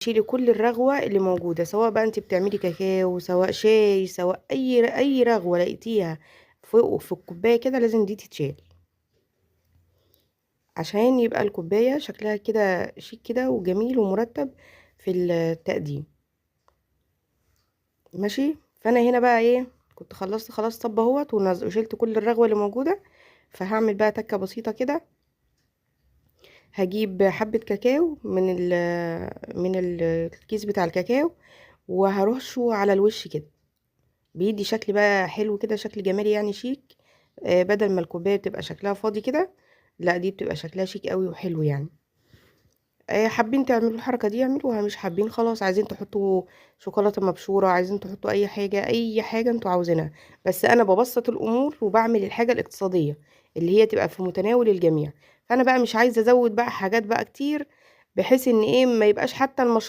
تشيلي كل الرغوة اللي موجودة، سواء بقى انت بتعملي كاكاو، سواء شاي، سواء اي رغوة لقيتيها فوق في الكوباية كده لازم دي تتشال، عشان يبقى الكوباية شكلها كده شيك كده وجميل ومرتب في التقديم. ماشي. فانا هنا بقى ايه، كنت خلصت خلاص صب اهوت وشلت كل الرغوة اللي موجودة. فهعمل بقى تكة بسيطة كده. هجيب حبة كاكاو من الكيس بتاع الكاكاو، وهرشه على الوش كده، بيدي شكل بقى حلو كده، شكل جمالي يعني شيك. بدل ما الكوبايه بتبقى شكلها فاضي كده، لا دي بتبقى شكلها شيك قوي وحلو يعني. حابين تعملوا الحركه دي اعملوها، مش حابين خلاص. عايزين تحطوا شوكولاته مبشوره، عايزين تحطوا اي حاجه انتوا عاوزينها. بس انا ببسط الامور وبعمل الحاجه الاقتصاديه اللي هي تبقى في متناول الجميع. فانا بقى مش عايزه ازود بقى حاجات بقى كتير، بحيث ان ايه ما يبقاش حتى المشروب